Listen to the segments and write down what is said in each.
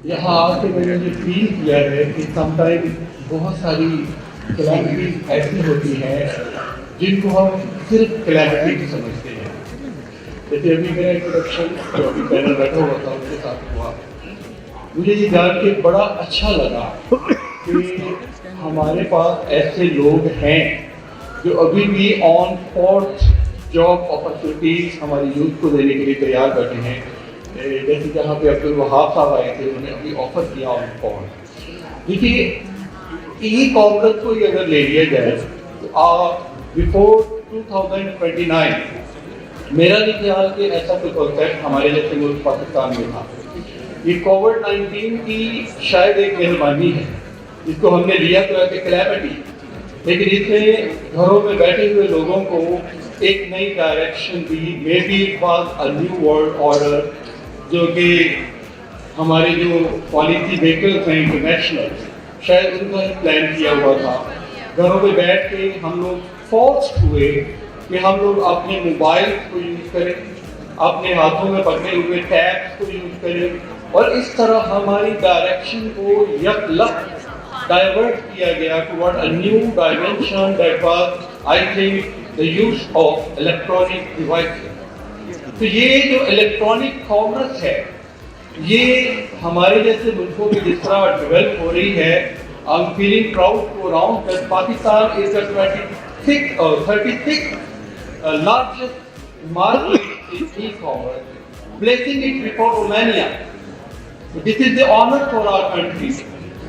यहाँ आके मैंने जो फील किया है कि समटाइम बहुत सारी कैलेमिटीज ऐसी होती हैं जिनको हम सिर्फ कैलेमिटी समझते हैं। जैसे अभी मेरा इंट्रोडक्शन जो अभी पैनल बैठा हुआ था उसके साथ हुआ, मुझे ये जान के बड़ा अच्छा लगा कि हमारे पास ऐसे लोग हैं जो अभी भी ऑन स्पॉट जॉब अपॉर्चुनिटीज हमारी यूथ को देने के लिए तैयार बैठे हैं। जैसे जहाँ पे अब्दुल वहाब साहब आए थे, उन्होंने अभी ऑफर किया ऑन स्पॉट। देखिए, ई कॉमर्स को ही अगर ले लिया जाए तो बिफोर 2029 मेरा नहीं ख्याल कि ऐसा कोई कॉन्सेप्ट हमारे जैसे मुल्क पाकिस्तान में था। ये कोविड-19 की शायद एक मेहरबानी है, इसको हमने लिया तो ऐसे कैलेमिटी, लेकिन इसने घरों में बैठे हुए लोगों को एक नई direction the. May be it was a new world order, जो कि हमारे जो पॉलिसी मेकर्स हैं इंटरनेशनल, शायद उनका ही प्लान किया हुआ था। घरों में बैठ के हम लोग फोर्स्ड हुए कि हम लोग अपने मोबाइल को यूज़ करें, अपने हाथों में पकड़े हुए टैब्स को यूज़ करें, और इस तरह हमारी डायरेक्शन को यकलक डाइवर्ट किया गया toward a new dimension that was I think the use of electronic devices. तो ये जो इलेक्ट्रॉनिक कॉमर्स है, ये हमारे जैसे मुल्कों में जिस तरह डेवलप हो रही है, I am feeling proud to announce that Pakistan is the 36th largest market in e-commerce, placing it before Romania. This is the honor for our country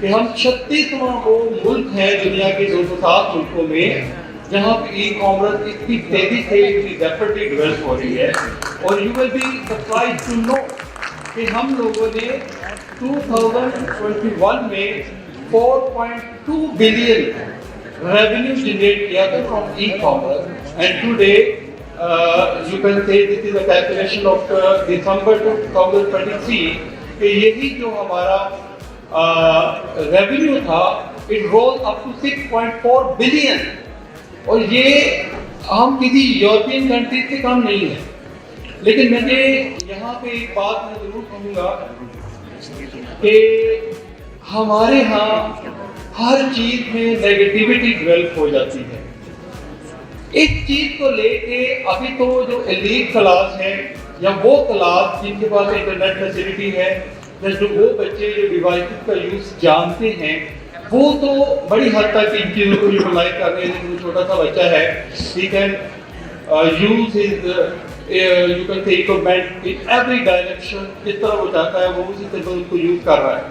कि हम 36वां वो मुल्क है दुनिया के 207 मुल्कों में जहाँ पे ई कॉमर्स इतनी तेजी से इतनी रैपिडली डेवलप हो रही है। और you will be surprised to know कि हम लोगों ने 2021 में 4.2 बिलियन रेवेन्यू जनरेट किया था from e commerce, and today you can say this is a calculation of December 2023 कि यही जो हमारा रेवेन्यू था, it rose up to 6.4 billion, और ये हम किसी यूरोपियन कंट्री से कम नहीं है। लेकिन मैंने यहाँ पे एक बात मैं जरूर कहूँगा कि हमारे यहाँ हर चीज में नेगेटिविटी डेवलप हो जाती है। इस चीज को लेके अभी तो जो एलीट क्लास है या वो क्लास जिनके पास इंटरनेट फैसिलिटी है, या जो वो बच्चे जो डिवाइसेस का यूज जानते हैं, वो तो बड़ी हद तक इन चीज़ों को यूटिलाइज कर रहे हैं। जो छोटा सा बच्चा है, he can use his you can say equipment in every direction, जिस तरह वो चाहता है वो उसी तरह उसको यूज कर रहा है।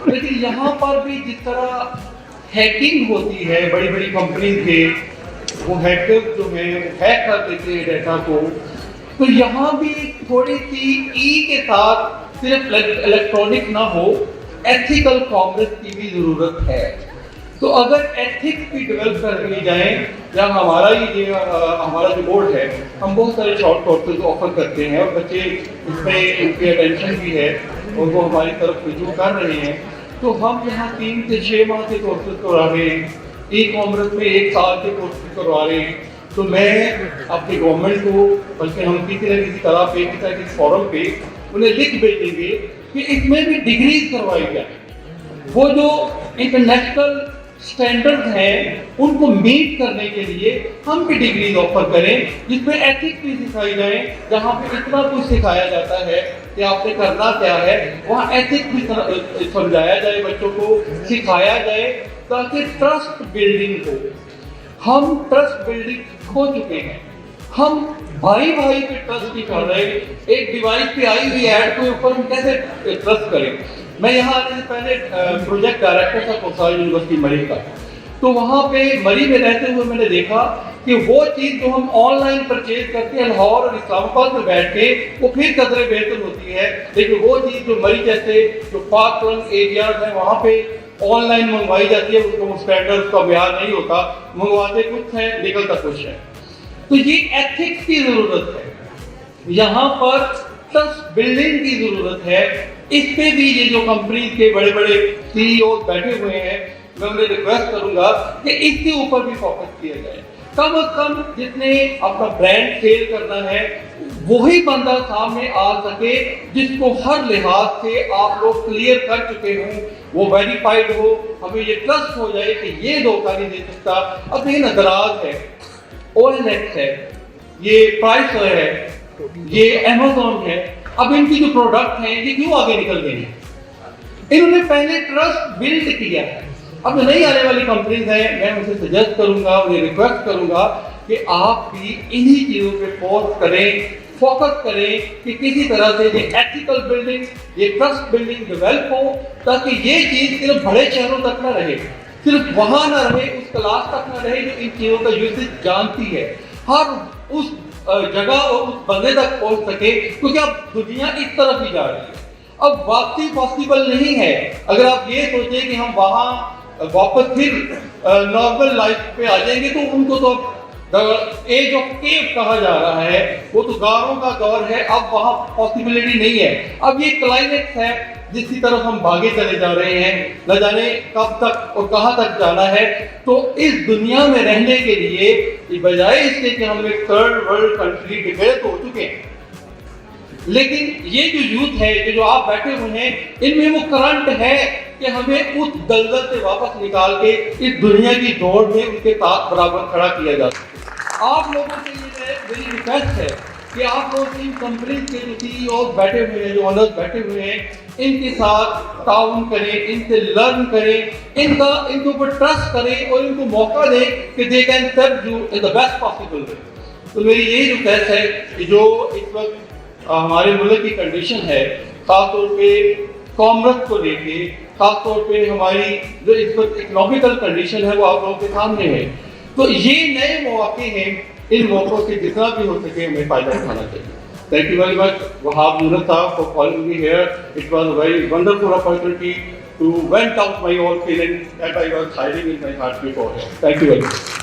लेकिन यहाँ पर भी जिस तरह हैकिंग होती है, बड़ी बड़ी कंपनीज के वो हैकर्स जो है हैक कर देते हैं डेटा को, तो यहाँ भी थोड़ी सी ई के साथ सिर्फ इलेक्ट्रॉनिक ना हो, एथिकल कॉमर्स की भी जरूरत है। तो अगर एथिक्स भी डेवलप कर ली जाए, या हमारा जो बोर्ड है, हम बहुत सारे शॉर्ट कोर्सेज ऑफर करते हैं और बच्चे इसमें इनकी अटेंशन भी है और वो हमारी तरफ रुजू कर रहे हैं। तो हम यहाँ 3 से 6 माह के कोर्सेज करवा रहे हैं, ई कॉमर्स में 1 साल के कोर्सेज करवा रहे हैं। तो मैं अपनी गवर्नमेंट को, बल्कि हम किसी न किसी तरह पे किसी फॉरम पे उन्हें लिख भेजेंगे कि इसमें भी डिग्रीज करवाई जाए। वो जो इंटरनेशनल स्टैंडर्ड्स हैं उनको मीट करने के लिए हम भी डिग्रीज ऑफर करें, जिसमें एथिक्स भी सिखाई जाए। जहाँ पे इतना कुछ सिखाया जाता है कि आपने करना क्या है, वहाँ एथिक्स भी समझाया जाए, बच्चों को सिखाया जाए, ताकि ट्रस्ट बिल्डिंग हो। हम ट्रस्ट बिल्डिंग खो चुके हैं, हम भाई भाई पे ट्रस्ट नहीं कर रहे। एक डिवाइस पे आई हुई ऐड के ऊपर हम कैसे ट्रस्ट करें। मैं यहाँ आने से पहले प्रोजेक्ट डायरेक्टर था कोसार यूनिवर्सिटी मरी का, तो वहाँ पे मरी में रहते हुए मैंने देखा कि वो चीज़ जो हम ऑनलाइन परचेज करते हैं लाहौर और इस्लामाबाद में बैठ के, वो फिर कदरे बेहतर होती है। लेकिन वो चीज़ जो मरी जैसे जो पाक रंग एरियाज है वहाँ पे ऑनलाइन मंगवाई जाती है, उसको स्टैंडर्ड का म्यार नहीं होता, मंगवाते कुछ है निकलता कुछ है। तो ये एथिक्स की जरूरत है, यहाँ पर ट्रस्ट बिल्डिंग की जरूरत है। इस पे भी ये जो कंपनी के बड़े बड़े सीईओ बैठे हुए हैं, मैं उन्हें रिक्वेस्ट करूंगा कि इसके ऊपर भी फोकस किया जाए। کم از کم جتنے اپنا برانڈ سیل کرنا ہے وہی بندہ سامنے آ سکے جس کو ہر لحاظ سے آپ لوگ کلیئر کر چکے ہوں، وہ ویریفائڈ ہو، ہمیں یہ ٹرسٹ ہو جائے کہ یہ دھوکہ نہیں دے سکتا۔ اب یہ نظراز ہے، OLX ہے، یہ پرائس ہے، یہ Amazon ہے، اب ان کی جو پروڈکٹ ہیں یہ کیوں آگے نکل گئے ہیں؟ انہوں نے پہلے ٹرسٹ بلڈ کیا ہے۔ اب جو نئی آنے والی کمپنیز ہیں میں ان سے سجیسٹ کروں گا، انہیں ریکویسٹ کروں گا کہ آپ بھی انہی چیزوں پہ فورس کریں، فوکس کریں کہ کسی طرح سے یہ ایتھیکل بلڈنگ، یہ ٹرسٹ بلڈنگ ڈیولپ ہو، تاکہ یہ چیز صرف بڑے شہروں تک نہ رہے، صرف وہاں نہ رہے، اس کلاس تک نہ رہے جو ان چیزوں کا یوزیج جانتی ہے، ہر اس جگہ اور اس بندے تک پہنچ سکے، کیونکہ اب دنیا اس طرف ہی جا رہی ہے۔ اب واقعی پاسبل نہیں ہے اگر آپ یہ سوچیں کہ ہم وہاں واپس پھر نارمل لائف پہ آ جائیں گے، تو ان کو تو ایج آف کیو کہا جا رہا ہے، وہ تو غاروں کا دور ہے، اب وہاں پاسبلٹی نہیں ہے۔ اب یہ کلائمیکس ہے جس کی طرف ہم بھاگے چلے جا رہے ہیں، نہ جانے کب تک اور کہاں تک جانا ہے۔ تو اس دنیا میں رہنے کے لیے بجائے اس کے کہ ہم ایک تھرڈ ورلڈ کنٹری ڈکلیئر تو ہو چکے ہیں، لیکن یہ جو یوتھ ہے جو آپ بیٹھے ہوئے ہیں، ان میں وہ کرنٹ ہے کہ ہمیں اس دلدل سے واپس نکال کے اس دنیا کی دوڑ میں ان کے ساتھ برابر کھڑا کیا جا سکے۔ آپ لوگوں سے یہ میری ریکویسٹ ہے کہ آپ لوگ ان کمپنیز کے جو CEO بیٹھے ہوئے ہیں، جو آنرز بیٹھے ہوئے ہیں، ان کے ساتھ تعاون کریں، ان سے لرن کریں، ان کے اوپر ٹرسٹ کریں اور ان کو موقع دیں کہ they can serve you in the best possible way. تو میری یہی ریکویسٹ ہے کہ جو اس وقت ہمارے ملک کی کنڈیشن ہے، خاص طور پہ کامرس کو لے کے، خاص طور پہ ہماری جو اس وقت اکنامیکل کنڈیشن ہے وہ آپ لوگوں کے سامنے ہے، تو یہ نئے مواقع ہیں، ان موقعوں سے جتنا بھی ہو سکے ہمیں فائدہ اٹھانا چاہیے۔ Thank you very much, Wahab Yunus Saab, for calling me here. It was a very wonderful opportunity to vent out my own feelings that I was hiding in my heart before. Thank you very much.